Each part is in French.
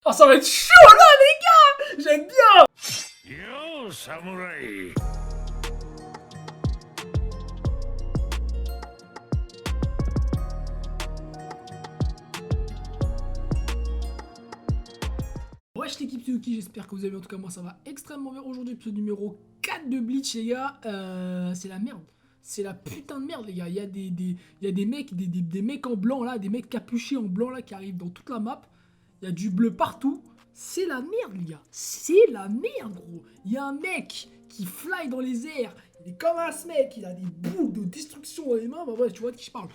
Oh, ça va être chaud là, les gars! J'aime bien! Yo, samouraï! Wesh l'équipe, c'est Yuki, j'espère que vous allez bien. En tout cas, moi ça va extrêmement bien. Aujourd'hui, épisode numéro 4 de Bleach, les gars. C'est la merde. C'est la putain de merde, les gars. Il y a des mecs, des mecs en blanc là, des mecs capuchés en blanc là qui arrivent dans toute la map. Il y a du bleu partout. C'est la merde, les gars. C'est la merde, gros. Il y a un mec qui fly dans les airs. Il est comme un mec. Il a des boules de destruction dans les mains. Bah ouais, tu vois de qui je parle.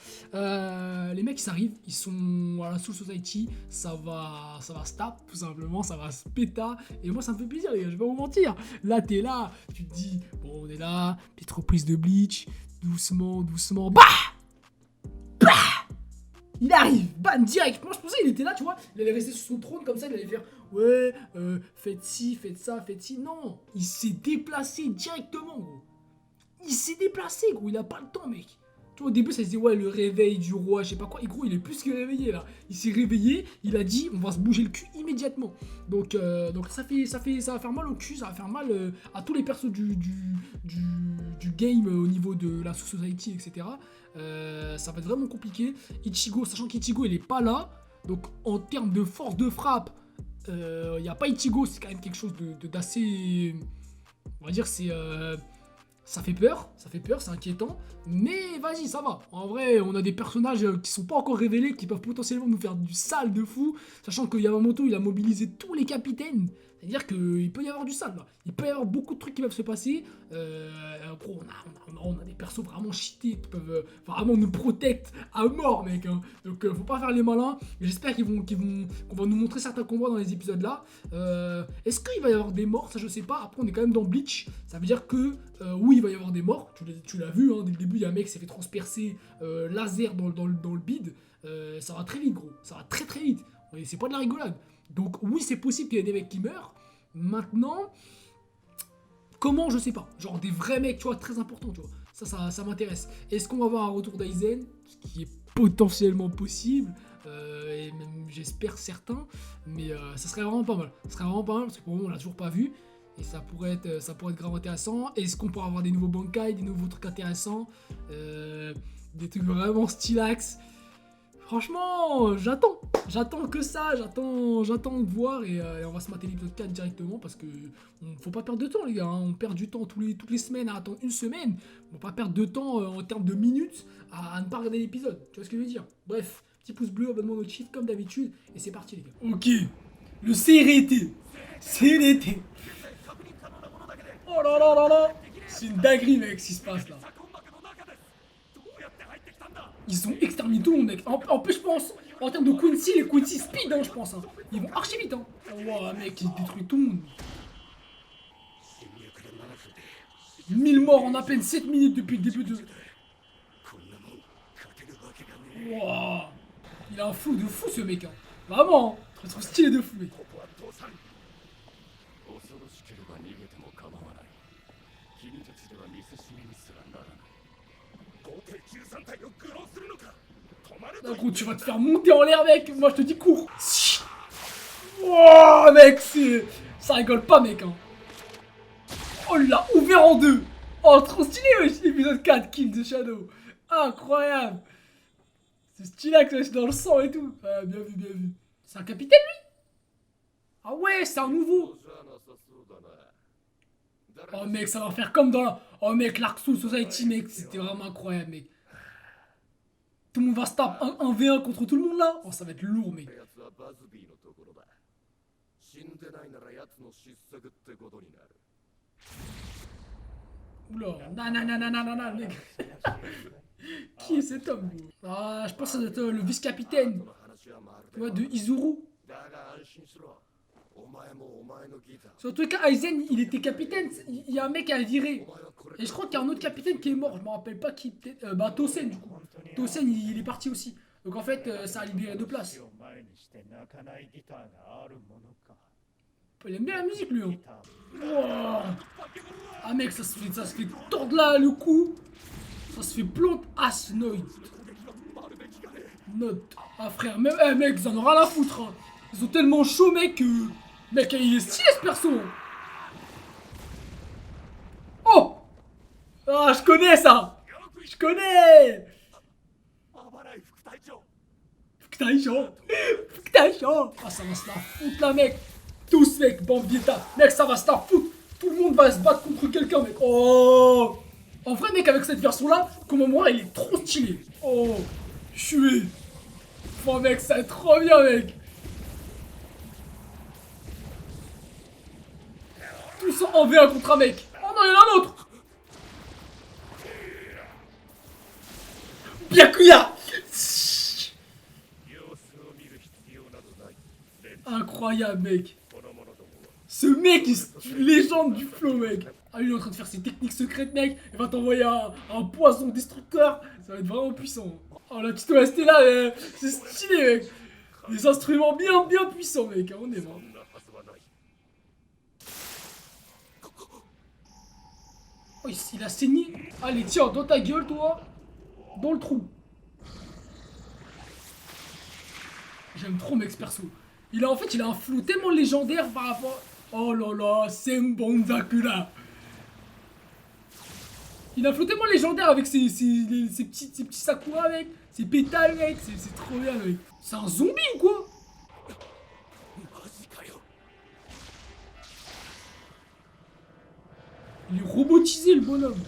Les mecs, ils arrivent. Ils sont à la Soul Society. Ça va se taper, tout simplement. Ça va se péta. Et moi, ça me fait plaisir, les gars. Je vais pas vous mentir. Là, t'es là. Tu te dis, bon, on est là. Petite reprise de Bleach. Doucement, doucement. Bah! Il arrive, bam, direct. Moi je pensais qu'il était là, tu vois. Il allait rester sur son trône comme ça, il allait faire ouais, faites ci, faites ça, faites ci. Non, il s'est déplacé directement, gros. Il s'est déplacé, gros. Il a pas le temps, mec. Tu vois, au début ça se disait ouais, le réveil du roi, je sais pas quoi. Et gros, il est plus que réveillé là. Il s'est réveillé, il a dit on va se bouger le cul immédiatement. Donc ça va faire mal au cul, ça va faire mal à tous les persos du game au niveau de la Society, etc. Ça va être vraiment compliqué. Ichigo, sachant qu'Ichigo il est pas là, donc en termes de force de frappe, il n'y a pas Ichigo, c'est quand même quelque chose d'assez, on va dire, ça fait peur, c'est inquiétant, mais vas-y, ça va. En vrai, on a des personnages qui sont pas encore révélés, qui peuvent potentiellement nous faire du sale de fou, sachant que Yamamoto, il a mobilisé tous les capitaines. C'est-à-dire qu'il peut y avoir du sale, là. Il peut y avoir beaucoup de trucs qui peuvent se passer. Gros, on a des persos vraiment cheatés qui peuvent vraiment nous protect à mort, mec. Hein. Donc, faut pas faire les malins. J'espère qu'on va nous montrer certains combats dans les épisodes là. Est-ce qu'il va y avoir des morts? Ça, je sais pas. Après, on est quand même dans Bleach. Ça veut dire que, oui, il va y avoir des morts. Tu l'as vu, hein, dès le début, il y a un mec qui s'est fait transpercer laser dans le bide. Ça va très vite, gros. Ça va très très vite. C'est pas de la rigolade. Donc oui, c'est possible qu'il y ait des mecs qui meurent. Maintenant, comment, je sais pas. Genre des vrais mecs, tu vois, très importants, tu vois. Ça m'intéresse. Est-ce qu'on va avoir un retour d'Aizen? Ce qui est potentiellement possible. Et même, j'espère, certain. Mais ça serait vraiment pas mal. Ça serait vraiment pas mal parce que pour le moment, on l'a toujours pas vu. Et ça pourrait être grave intéressant. Est-ce qu'on pourra avoir des nouveaux Bankai, des nouveaux trucs intéressants, des trucs vraiment stylax? Franchement, j'attends que ça, j'attends de voir et on va se mater l'épisode 4 directement parce que faut pas perdre de temps, les gars, hein. On perd du temps toutes les semaines à attendre une semaine, on va pas perdre de temps en termes de minutes à ne pas regarder l'épisode, tu vois ce que je veux dire? Bref, petit pouce bleu, abonnement au cheat comme d'habitude et c'est parti, les gars. Ok, le CRT, c'est l'été. Oh là là là là, c'est une dinguerie, mec, ce qui se passe là. Ils ont exterminé tout le monde, mec. En plus, je pense, en termes de Quincy, les Quincy speed, hein, je pense. Hein. Ils vont archi vite. Hein. Wow, mec, ils détruisent tout le monde. 1000 morts en à peine 7 minutes depuis le début de... Wow. Il a un flow de fou, ce mec. Hein. Vraiment, hein. Je trouve stylé de fou, mec. Là, gros, tu vas te faire monter en l'air, mec. Moi, je te dis, cours. Oh, mec, ça rigole pas, mec. Hein. Oh, il l'a ouvert en deux. Oh, trop stylé, wesh. Épisode 4, Kill the Shadow. Incroyable. C'est stylé, que c'est dans le sang et tout. Ah, bien vu, bien vu. C'est un capitaine, lui? Ah ouais, c'est un nouveau. Oh, mec, ça va faire comme dans la... Oh, mec, l'Arc Soul Society, mec. C'était vraiment incroyable, mec. Tout le monde va se taper 1v1 contre tout le monde là. Oh, ça va être lourd, mec. Oula, nanana, mec. Qui est cet homme? Ah, je pense que ça doit être le vice-capitaine. Tu vois, de Izuru. Sur tous les cas, Aizen, il était capitaine. Il y a un mec à virer. Et je crois qu'il y a un autre capitaine qui est mort. Je me rappelle pas qui. Bah, Tosen, du coup. Tosen, il est parti aussi. Donc en fait, ça a libéré deux places. Il aime bien la musique, lui. Hein. Wow. Ah, mec, ça se fait tordre là le cou. Ça se fait plante Asnoid. Note. Ah, frère, même, mec, ils en auront rien à foutre. Hein. Ils sont tellement chauds, mec, que... Mec, il est stylé, ce perso. Oh! Ah, je connais ça! Je connais! Fukudaisho! Ah, ça va se la foutre, là, mec! Tous, mec, Bambieta! Mec, ça va se la foutre! Tout le monde va se battre contre quelqu'un, mec! Oh! En vrai, mec, avec cette version-là, comme moi, il est trop stylé! Oh! Je suis... Oh, mec, ça va être trop bien, mec! Tous en V1 contre un mec! Oh non, il y en a un autre! Byakuya! Incroyable, mec! Ce mec est une légende du flow, mec! Ah, lui, il est en train de faire ses techniques secrètes, mec! Il va t'envoyer un poison destructeur! Ça va être vraiment puissant! Oh, la petite OST là, c'est stylé, mec! Des instruments bien puissants, mec! On est mort! Oh, il a saigné! Allez, tiens, dans ta gueule, toi! Dans le trou! J'aime trop, mec, ce perso! En fait, il a un flou tellement légendaire par rapport... Oh là là, Senbonzakura. Il a un flou tellement légendaire avec ses petits sakura, mec. Ses pétales, mec. C'est trop bien, mec. C'est un zombie ou quoi? Il est robotisé, le bonhomme.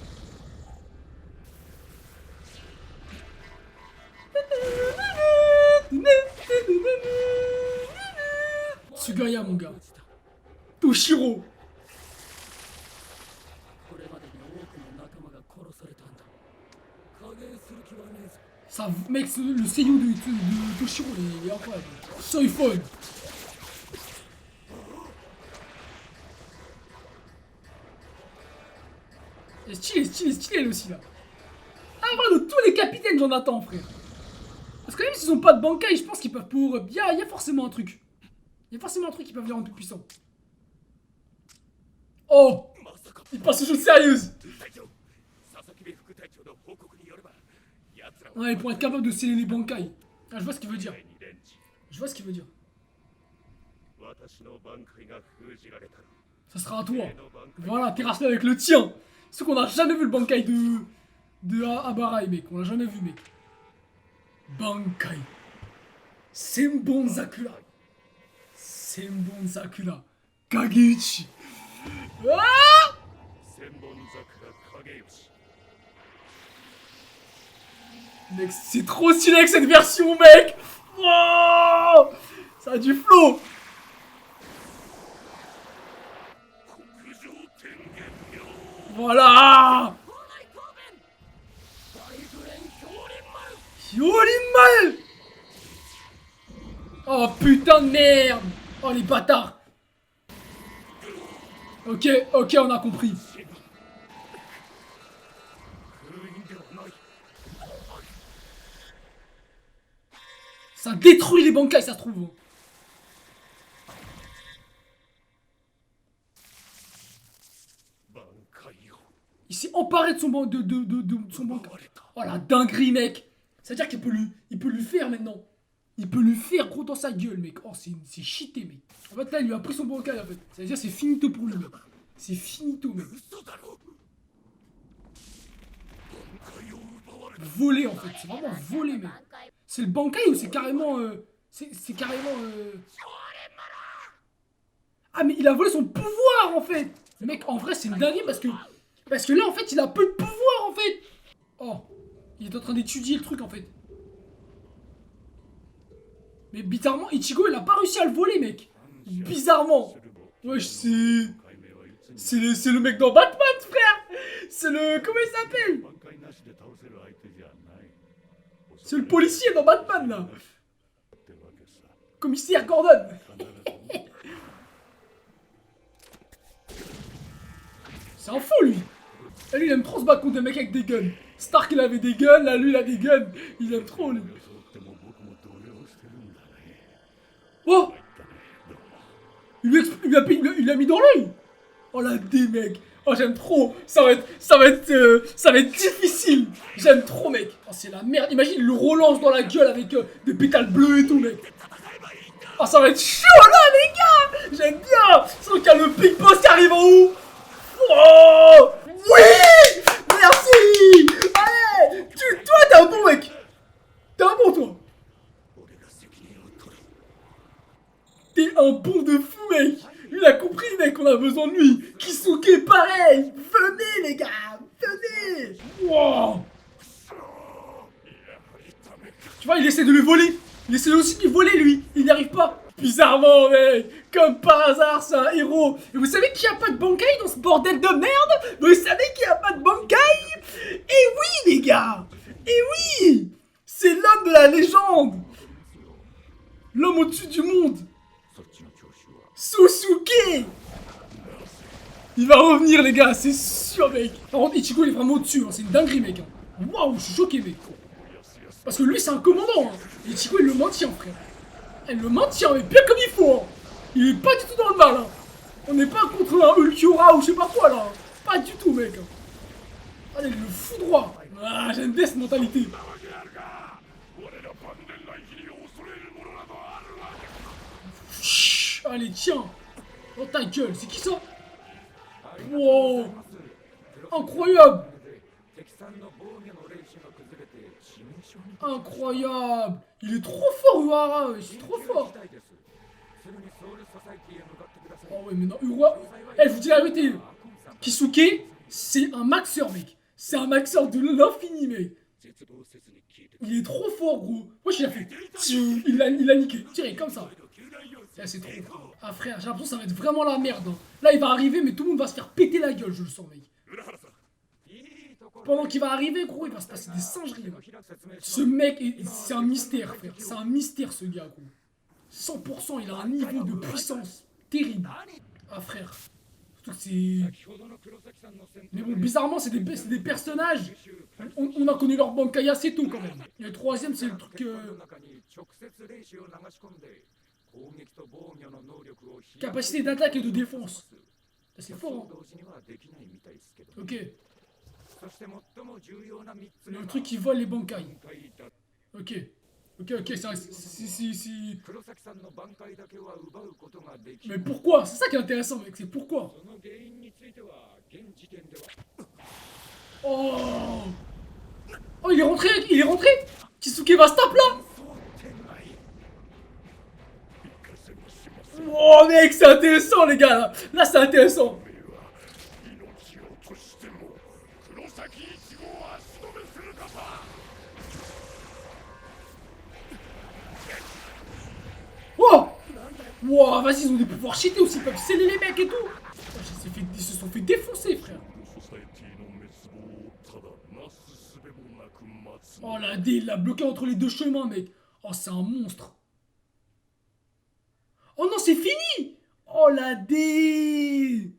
Tsugaya, mon gars. Toshiro. Ça, mec, le seiyuu de Toshiro, il est incroyable. Soifon. Il est stylé, elle aussi, là. Ah, vraiment, de tous les capitaines, j'en attends, frère. Parce que même s'ils ont pas de Bankai, je pense qu'ils peuvent pour... Il y a forcément un truc. Il y a forcément un truc qui peut venir un peu puissant. Oh! Il passe aux choses sérieuses! Ouais, pour être capable de sceller les Bankai. Ah, je vois ce qu'il veut dire. Je vois ce qu'il veut dire. Ça sera à toi. Voilà, terrasse-le avec le tien. C'est qu'on a jamais vu le Bankai de Abarai, mec. On l'a jamais vu, mec. Bankai. Senbonzakura. Senbonzakura. Kageuchi. Ah! Mec, c'est trop stylé avec cette version, mec. Oh, ça a du flow. Voilà. Yorinmal. Oh putain de merde. Oh les bâtards. Ok, on a compris. Ça détruit les Bankai, ça se trouve. Il s'est emparé de son Bankai. Oh la dinguerie, mec. C'est-à-dire qu'il peut lui faire maintenant. Il peut lui faire gros dans sa gueule, mec. Oh, c'est cheaté, mec. En fait, là, il lui a pris son Bankai, en fait. C'est-à-dire c'est finito pour lui, mec. C'est finito, mec. Volé, en fait. C'est vraiment volé, mec. C'est le Bankai ou c'est carrément... C'est carrément... Ah, mais il a volé son pouvoir, en fait. Mec, en vrai, c'est une dinguerie parce que là, en fait, il a peu de pouvoir, en fait. Oh. Il est en train d'étudier le truc, en fait. Mais bizarrement, Ichigo, il a pas réussi à le voler, mec. Bizarrement. Wesh, c'est le mec dans Batman, frère. C'est le... Comment il s'appelle? C'est le policier dans Batman, là. Commissaire Gordon. C'est un fou, lui. Et lui, il aime trop se battre contre des mecs avec des guns. Stark, il avait des guns, là, lui, il a des guns. Il aime trop, lui. Oh! Il l'a mis dans l'œil. Oh, la dé, mec. Oh, j'aime trop. Ça va être difficile. J'aime trop, mec. Oh, c'est la merde. Imagine, il le relance dans la gueule avec des pétales bleus et tout, mec. Oh, ça va être chaud là, les gars. J'aime bien. Sans qu'il y a le Big Boss qui arrive en haut. Oh oui. Merci. Allez. Toi, t'es un bon mec. T'es un bon, toi. T'es un bon de fou, mec. Il a compris, mec, on a besoin de lui. Kisuke, pareil. Venez, les gars. Venez. Wow. Tu vois, il essaie de le voler. Il essaie aussi de lui voler, lui. Il n'y arrive pas. Bizarrement, mec. Comme par hasard, c'est un héros. Et vous savez qu'il n'y a pas de Bankai dans ce bordel de merde? Vous savez qu'il n'y a pas de Bankai? Et oui, les gars. Et oui. C'est l'homme de la légende. L'homme au-dessus du monde. Susuke. Il va revenir, les gars, c'est sûr, mec. Par contre, Ichigo, il est vraiment au-dessus. Hein. C'est une dinguerie, mec. Waouh, je suis choqué, mec. Parce que lui, c'est un commandant. Hein. Ichigo, il le maintient, frère. Il le maintient, mais bien comme il faut. Hein. Il est pas du tout dans le mal. Hein. On n'est pas contre un Ulquiorra ou je sais pas quoi, là. Pas du tout, mec. Allez, le fou droit. Ah, j'aime bien cette mentalité. Chut, allez, tiens. Oh, ta gueule. C'est qui ça? Wow. Incroyable. Incroyable. Il est trop fort, Urara. C'est trop fort. Oh ouais, mais non, Urara. Eh, je vous dis la vérité. Kisuke, c'est un maxeur, mec. C'est un maxeur de l'infini, mec. Il est trop fort, gros. Moi, il a fait. Il l'a niqué. Tiré, comme ça. C'est trop fort. Ah, frère, j'ai l'impression que ça va être vraiment la merde. Hein. Là, il va arriver, mais tout le monde va se faire péter la gueule, je le sens, mec. Pendant qu'il va arriver, gros, il va se passer des singeries. Là. Ce mec, c'est un mystère, frère. C'est un mystère, ce gars, gros. 100%, il a un niveau de puissance terrible. Ah, frère. Surtout que c'est... Mais bon, bizarrement, c'est des personnages. On a connu leur Bankai assez tôt, quand même. Et le troisième, c'est le truc... Capacité d'attaque et de défense. C'est fort, hein. Ok. Le truc qui vole les Bankai. Ok. Ok, si... Mais pourquoi? C'est ça qui est intéressant, mec, c'est pourquoi. Oh. Oh, il est rentré. Kisuke va se taper là. Oh, mec, c'est intéressant, les gars, là. Là, c'est intéressant. Oh. Wow, vas-y, ils ont des pouvoirs cheatés aussi, ils peuvent sceller les mecs et tout. Oh, ils se sont fait défoncer, frère. Oh, la D, il l'a bloqué entre les deux chemins, mec. Oh, c'est un monstre. Oh non, c'est fini. Oh, la D.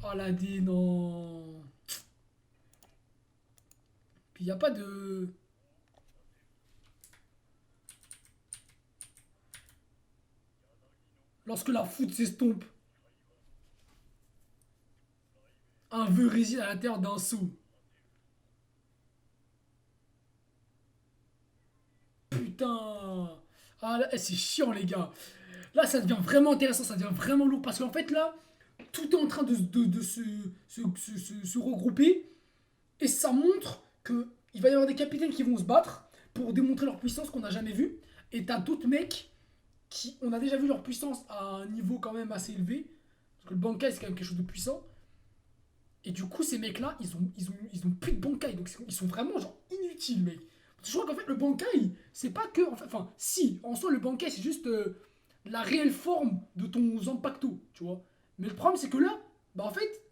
Oh, la D, non. Puis, il n'y a pas de... Lorsque la foudre s'estompe, un vœu réside à l'intérieur d'un sou. Putain. Ah là, c'est chiant, les gars. Là, ça devient vraiment intéressant, ça devient vraiment lourd. Parce qu'en fait, là, tout est en train de se regrouper. Et ça montre qu'il va y avoir des capitaines qui vont se battre pour démontrer leur puissance qu'on n'a jamais vue. Et t'as d'autres mecs qui, on a déjà vu leur puissance à un niveau quand même assez élevé. Parce que le Bankai, c'est quand même quelque chose de puissant. Et du coup, ces mecs-là, ils ont plus de Bankai. Donc, ils sont vraiment genre inutiles, mec. Je crois qu'en fait, le Bankai, c'est pas que... Enfin, si, en soi, le Bankai, c'est juste la réelle forme de ton Zanpakuto, tu vois. Mais le problème, c'est que là, bah en fait,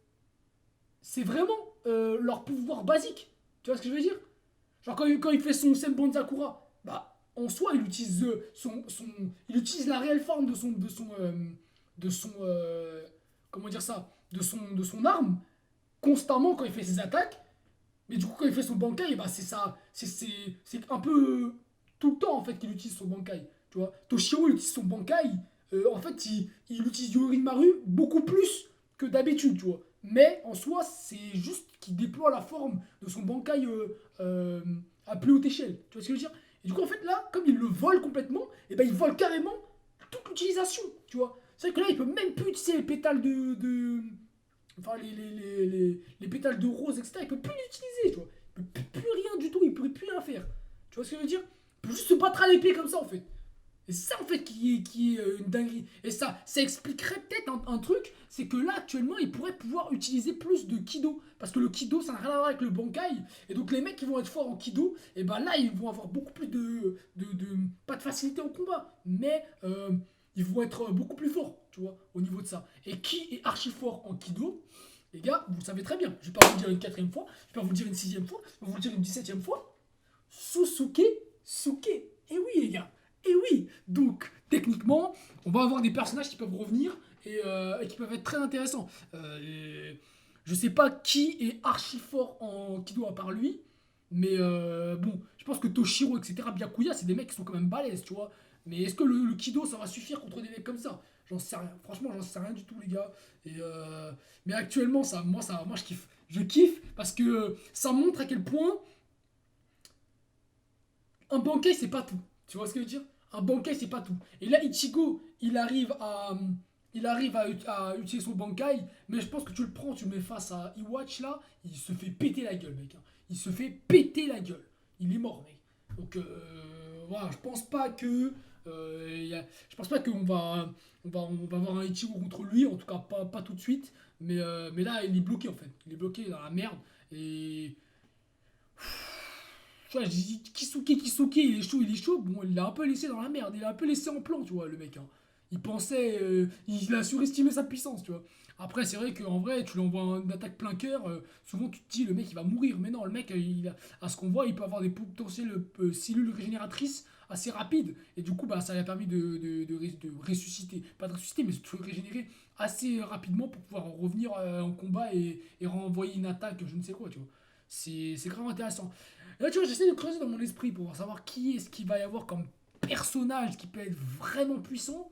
c'est vraiment leur pouvoir basique. Tu vois ce que je veux dire? Genre, quand il fait son Senbon Sakura, bah, en soi, il utilise il utilise la réelle forme comment dire ça? De son arme, constamment quand il fait ses attaques. Mais du coup, quand il fait son Bankai, bah, c'est ça. C'est un peu tout le temps en fait qu'il utilise son Bankai. Tu vois, Toshiro il utilise son Bankai. En fait, il utilise Yorimaru beaucoup plus que d'habitude, tu vois. Mais en soi, c'est juste qu'il déploie la forme de son Bankai à plus haute échelle. Tu vois ce que je veux dire? Et du coup, en fait, là, comme il le vole complètement, et ben il vole carrément utilisation, tu vois. C'est vrai que là, il peut même plus utiliser les pétales enfin, les pétales de rose, etc. Il peut plus l'utiliser, tu vois. Il peut plus rien du tout, il peut plus rien faire. Tu vois ce que je veux dire? Il peut juste se battre à l'épée comme ça, en fait. Et c'est ça en fait qui est une dinguerie. Et ça expliquerait peut-être un truc, c'est que là actuellement ils pourraient pouvoir utiliser plus de Kido. Parce que le Kido ça n'a rien à voir avec le Bankai. Et donc les mecs qui vont être forts en Kido, et ben là ils vont avoir beaucoup plus pas de facilité au combat, mais ils vont être beaucoup plus forts, tu vois, au niveau de ça. Et qui est archi fort en Kido? Les gars, vous le savez très bien. Je vais pas vous le dire une quatrième fois, je vais pas vous le dire une sixième fois, je vais vous le dire une 17e fois. Susuke Suke. Et oui les gars. Et oui, donc techniquement, on va avoir des personnages qui peuvent revenir et qui peuvent être très intéressants. Je sais pas qui est archi fort en Kido à part lui, mais bon, je pense que Toshiro, etc., Byakuya, c'est des mecs qui sont quand même balèzes, tu vois. Mais est-ce que le Kido, ça va suffire contre des mecs comme ça? J'en sais rien. Franchement, j'en sais rien du tout, les gars. Mais actuellement, moi, je kiffe. Je kiffe parce que ça montre à quel point un Bankai, c'est pas tout. Tu vois ce que je veux dire? Un Bankai, c'est pas tout. Et là, Ichigo, il arrive à utiliser son Bankai, mais je pense que tu le prends, tu le mets face à Iwatch là, il se fait péter la gueule, mec. Hein. Il se fait péter la gueule. Il est mort, mec. Donc, voilà, je pense pas que. Je pense pas qu'on va avoir un Ichigo contre lui, en tout cas pas tout de suite. Mais là, il est bloqué en fait. Il est bloqué dans la merde. Et tu vois, j'ai dit Kisuke, il est chaud. Bon, il l'a un peu laissé dans la merde. Il l'a un peu laissé en plan, tu vois, le mec. Hein. Il pensait. Il a surestimé sa puissance, tu vois. Après, c'est vrai qu'en vrai, tu lui envoies une attaque plein cœur. Souvent, tu te dis, le mec, il va mourir. Mais non, le mec, à ce qu'on voit, il peut avoir des potentielles cellules régénératrices assez rapides. Et du coup, bah, ça lui a permis de ressusciter. Pas de ressusciter, mais de se régénérer assez rapidement pour pouvoir revenir en combat et renvoyer une attaque, je ne sais quoi, tu vois. C'est grave intéressant. Et là, tu vois, j'essaie de creuser dans mon esprit pour savoir qui est-ce qu'il va y avoir comme personnage qui peut être vraiment puissant.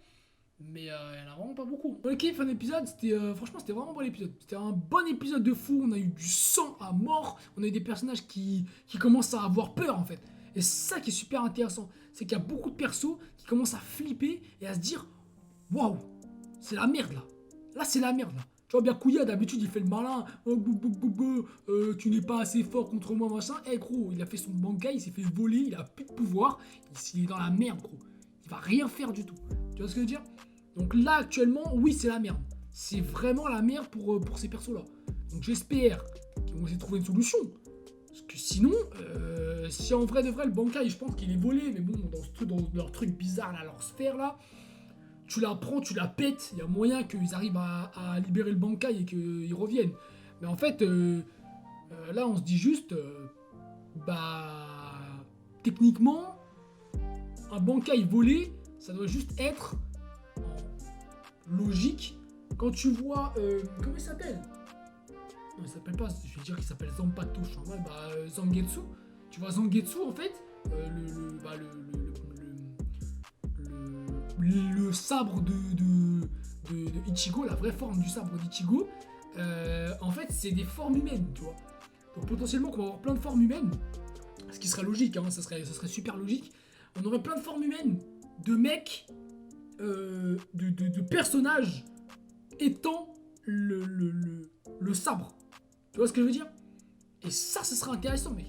Mais il n'y en a vraiment pas beaucoup. Ok, fin d'épisode, franchement, c'était vraiment un bon épisode. C'était un bon épisode de fou. On a eu du sang à mort. On a eu des personnages qui commencent à avoir peur en fait. Et c'est ça qui est super intéressant. C'est qu'il y a beaucoup de persos qui commencent à flipper et à se dire waouh, c'est la merde là. Là, c'est la merde là. Tu vois, bien Kouya, d'habitude, il fait le malin. Oh, tu n'es pas assez fort contre moi, machin. Eh, gros, il a fait son bankai, il s'est fait voler, il a plus de pouvoir. Il est dans la merde, gros. Il va rien faire du tout. Tu vois ce que je veux dire? Donc là, actuellement, oui, c'est la merde. C'est vraiment la merde pour ces persos-là. Donc j'espère qu'ils vont essayer de trouver une solution. Parce que sinon, si en vrai de vrai, le bankai, je pense qu'il est volé, mais bon, dans leur truc bizarre, là, leur sphère, là, tu la prends, tu la pètes, il y a moyen qu'ils arrivent à libérer le bankai et qu'ils reviennent. Mais en fait, là, on se dit juste, bah, techniquement, un bankai volé, ça doit juste être en logique. Quand tu vois, comment il s'appelle? Non, il s'appelle pas, je vais dire qu'il s'appelle Zanpato, je suis en mode, bah, Zangetsu. Tu vois, Zangetsu, en fait, le sabre de Ichigo, la vraie forme du sabre d'Ichigo, en fait, c'est des formes humaines, tu vois. Donc potentiellement, qu'on va avoir plein de formes humaines, ce qui serait logique, hein, ça serait super logique. On aurait plein de formes humaines, de mecs, de personnages étant le sabre. Tu vois ce que je veux dire? Et ça, ce serait intéressant, mec.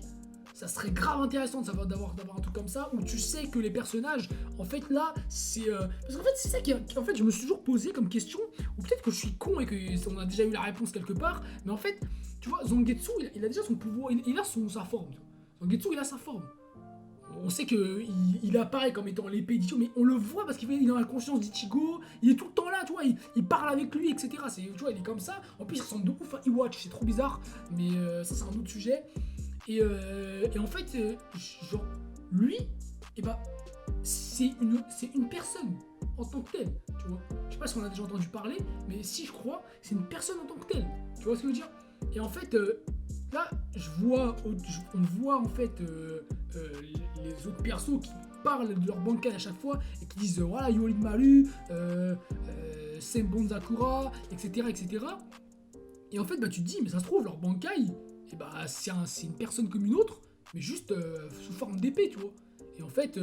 Ça serait grave intéressant de savoir d'avoir un truc comme ça où tu sais que les personnages, en fait là, c'est parce qu'en fait c'est ça qui en fait je me suis toujours posé comme question, ou peut-être que je suis con et que on a déjà eu la réponse quelque part, mais en fait, tu vois, Zangetsu, il a déjà son pouvoir, il a sa forme. Zangetsu, il a sa forme. On sait que il apparaît comme étant l'épée d'Ichigo, mais on le voit parce qu'il est dans la conscience d'Ichigo, il est tout le temps là, tu vois, il parle avec lui, etc. Tu vois, il est comme ça. En plus, il ressemble de ouf à Iwatch, c'est trop bizarre, mais ça c'est un autre sujet. Et en fait, genre, lui, c'est une personne en tant que telle, tu vois. Je sais pas si on a déjà entendu parler, mais si je crois, c'est une personne en tant que telle. Tu vois ce que je veux dire? Et en fait, là, on voit en fait les autres persos qui parlent de leur bankai à chaque fois et qui disent voilà, Yorin Maru, Senbon Zakura, etc., etc. Et en fait, bah, tu te dis, mais ça se trouve, leur bankai, et bah, c'est une personne comme une autre, mais juste sous forme d'épée, tu vois. Et en fait,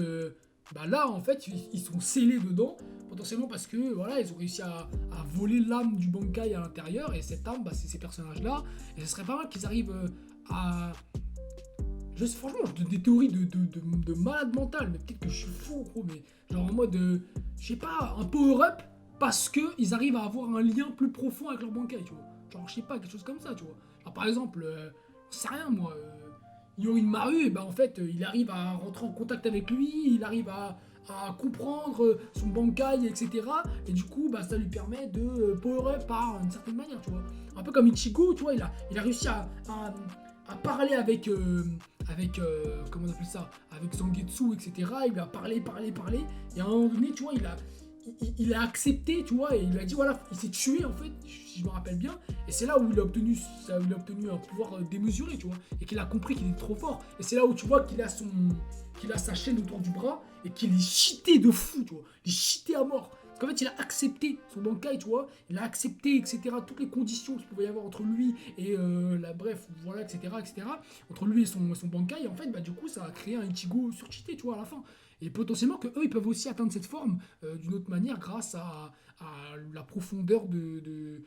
Bah là, en fait, ils sont scellés dedans, potentiellement parce que voilà, ils ont réussi à voler l'âme du Bankai à l'intérieur, et cette âme, bah, c'est ces personnages-là. Et ce serait pas mal qu'ils arrivent à. Franchement, je donne des théories de malade mental, mais peut-être que je suis fou, gros, mais genre en mode, je sais pas, un power-up parce qu'ils arrivent à avoir un lien plus profond avec leur Bankai, tu vois. Genre, je sais pas, quelque chose comme ça, tu vois. Alors, par exemple, je sais rien, moi. Yorimaru, et ben en fait, il arrive à rentrer en contact avec lui, il arrive à comprendre son Bankai, etc. Et du coup, bah, ça lui permet de power up par une certaine manière, tu vois. Un peu comme Ichigo, tu vois, il a réussi à parler avec comment on appelle ça, avec Zangetsu, etc. Il lui a parlé, et à un moment donné, tu vois, il a accepté, tu vois, et il a dit, voilà, il s'est tué, en fait, si je me rappelle bien, et c'est là où il a obtenu un pouvoir démesuré, tu vois, et qu'il a compris qu'il est trop fort, et c'est là où tu vois qu'il a sa chaîne autour du bras, et qu'il est cheaté de fou, tu vois, il est cheaté à mort. Parce qu'en fait, il a accepté son Bankai, tu vois, il a accepté, etc., toutes les conditions qu'il pouvait y avoir entre lui et bref, voilà, etc., entre lui et son Bankai, et en fait, bah, du coup, ça a créé un Ichigo surcheaté, tu vois, à la fin. Et potentiellement que eux, ils peuvent aussi atteindre cette forme d'une autre manière grâce à la profondeur de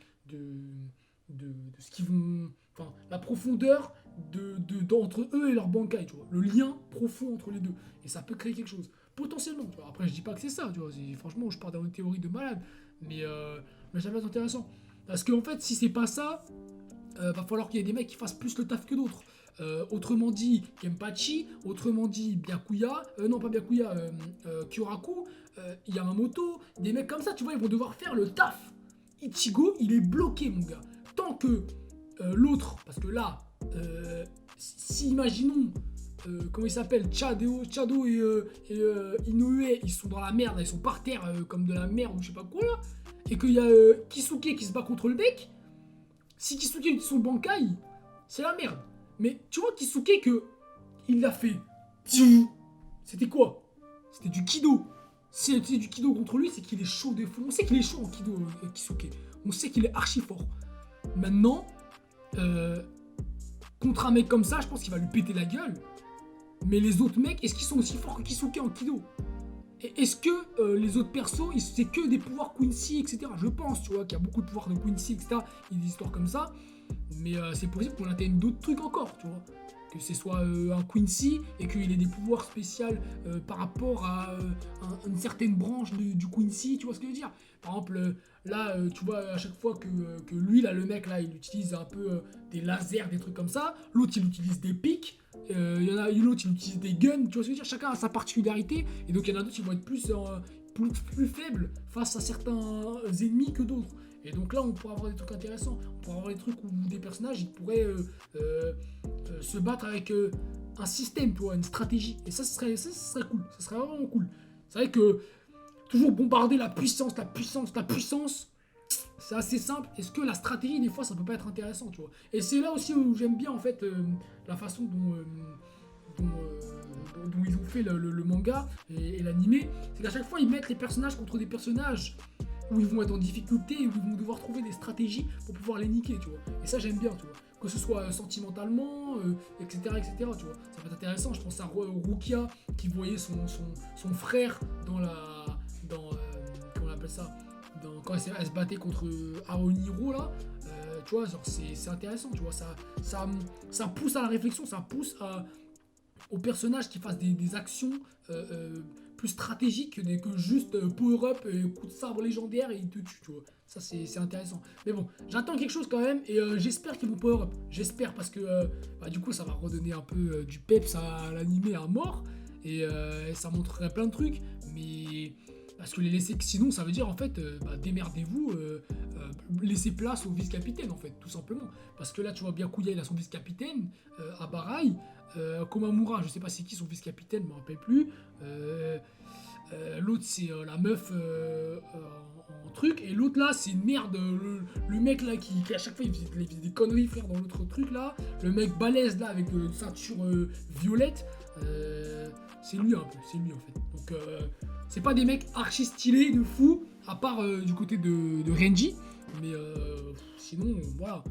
ce qu'ils vont. Enfin, la profondeur d'entre eux et leur Bankai, tu vois. Le lien profond entre les deux. Et ça peut créer quelque chose. Potentiellement, tu vois. Après, je dis pas que c'est ça, tu vois. Franchement, je pars dans une théorie de malade. Mais ça va être intéressant. Parce qu'en fait, si c'est pas ça, va falloir qu'il y ait des mecs qui fassent plus le taf que d'autres. Autrement dit, Kenpachi, autrement dit, Byakuya, non pas Byakuya, Kyoraku, Yamamoto, des mecs comme ça, tu vois, ils vont devoir faire le taf. Ichigo, il est bloqué, mon gars. Tant que l'autre, parce que là, si imaginons, comment il s'appelle, Chado et Inoue, ils sont dans la merde, ils sont par terre comme de la merde ou je sais pas quoi là, et qu'il y a Kisuke qui se bat contre le mec, si Kisuke utilise son Bankai, c'est la merde. Mais tu vois Kisuke que il l'a fait. C'était quoi? C'était du Kido. Si elle utilisait du Kido contre lui, c'est qu'il est chaud des fous. On sait qu'il est chaud en Kido, Kisuke. On sait qu'il est archi fort. Maintenant, contre un mec comme ça, je pense qu'il va lui péter la gueule. Mais les autres mecs, est-ce qu'ils sont aussi forts que Kisuke en Kido? Et est-ce que les autres persos, c'est que des pouvoirs Quincy, etc. Je pense, tu vois, qu'il y a beaucoup de pouvoirs de Quincy, etc. Il y a des histoires comme ça. Mais c'est possible qu'on atteigne d'autres trucs encore, tu vois. Que ce soit un Quincy et qu'il ait des pouvoirs spéciaux par rapport à une certaine branche du Quincy, tu vois ce que je veux dire. Par exemple, là, tu vois, à chaque fois que lui, là, le mec, là, il utilise un peu des lasers, des trucs comme ça. L'autre, il utilise des pics. Il y en a l'autre, il utilise des guns, tu vois ce que je veux dire. Chacun a sa particularité. Et donc, il y en a d'autres qui vont être plus faibles face à certains ennemis que d'autres. Et donc là, on pourra avoir des trucs intéressants. On pourra avoir des trucs où des personnages ils pourraient se battre avec un système, tu vois, une stratégie. Et ça serait cool. Ça serait vraiment cool. C'est vrai que toujours bombarder la puissance, c'est assez simple. Est-ce que la stratégie, des fois, ça peut pas être intéressant, tu vois. Et c'est là aussi où j'aime bien, en fait, la façon dont ils ont fait le manga et l'animé. C'est qu'à chaque fois, ils mettent les personnages contre des personnages où ils vont être en difficulté et où ils vont devoir trouver des stratégies pour pouvoir les niquer, tu vois. Et ça, j'aime bien, tu vois. Que ce soit sentimentalement, etc., tu vois. Ça va être intéressant. Je pense à Rukia qui voyait son frère comment on appelle ça, quand elle se battait contre Aoniro, là. Tu vois, genre, c'est intéressant, tu vois. Ça pousse à la réflexion, ça pousse aux personnages qui fassent des actions plus stratégiques que juste power-up, coup de sabre légendaire et ils te tuent, tu vois. Ça, c'est intéressant. Mais bon, j'attends quelque chose quand même et j'espère qu'ils vont power-up. J'espère parce que du coup, ça va redonner un peu du peps à l'animé à mort et ça montrerait plein de trucs. Mais parce que les laisser, sinon, ça veut dire en fait, démerdez-vous, laissez place au vice-capitaine en fait, tout simplement. Parce que là, tu vois, Byakuya, il a son vice-capitaine, Abarai. Komamura, je sais pas c'est qui son vice-capitaine, je me rappelle plus. L'autre c'est la meuf en truc, et l'autre là c'est une merde, le mec là qui à chaque fois il faisait des conneries frère dans l'autre truc là, le mec balèze là avec une ceinture violette, c'est lui un peu, c'est lui en fait. Donc c'est pas des mecs archi stylés de fou, à part du côté de Renji, mais sinon voilà.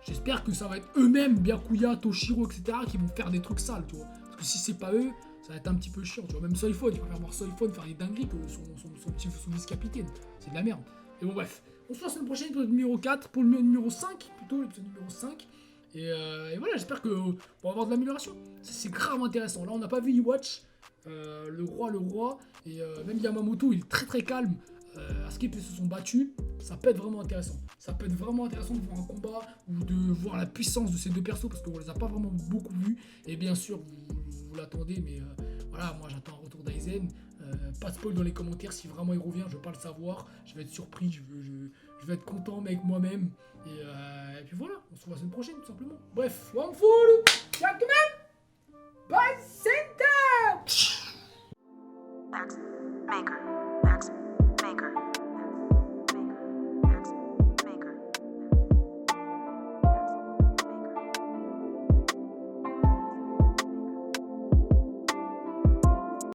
J'espère que ça va être eux-mêmes, Byakuya, Toshiro, etc., qui vont faire des trucs sales, tu vois. Parce que si c'est pas eux, ça va être un petit peu chiant, tu vois. Même Soyphone, je préfère voir Soyphone faire des dingueries que son vice-capitaine. C'est de la merde. Et bon, bref. On se voit la semaine prochaine pour le numéro 4, pour le numéro 5, plutôt, l'épisode numéro 5. Et voilà, j'espère qu'on va avoir de l'amélioration. C'est grave intéressant. Là, on n'a pas vu Iwatch, le roi. Et même Yamamoto, il est très très calme. Skip, ils se sont battus. Ça peut être vraiment intéressant. Ça peut être vraiment intéressant de voir un combat ou de voir la puissance de ces deux persos parce qu'on les a pas vraiment beaucoup vus. Et bien sûr, vous l'attendez, mais voilà, moi j'attends un retour d'Aizen. Pas de spoil dans les commentaires, si vraiment il revient, je veux pas le savoir. Je vais être surpris, je vais être content avec moi-même. Et puis voilà, on se voit la semaine prochaine tout simplement. Bref, one full, gentlemen, by center. Maker.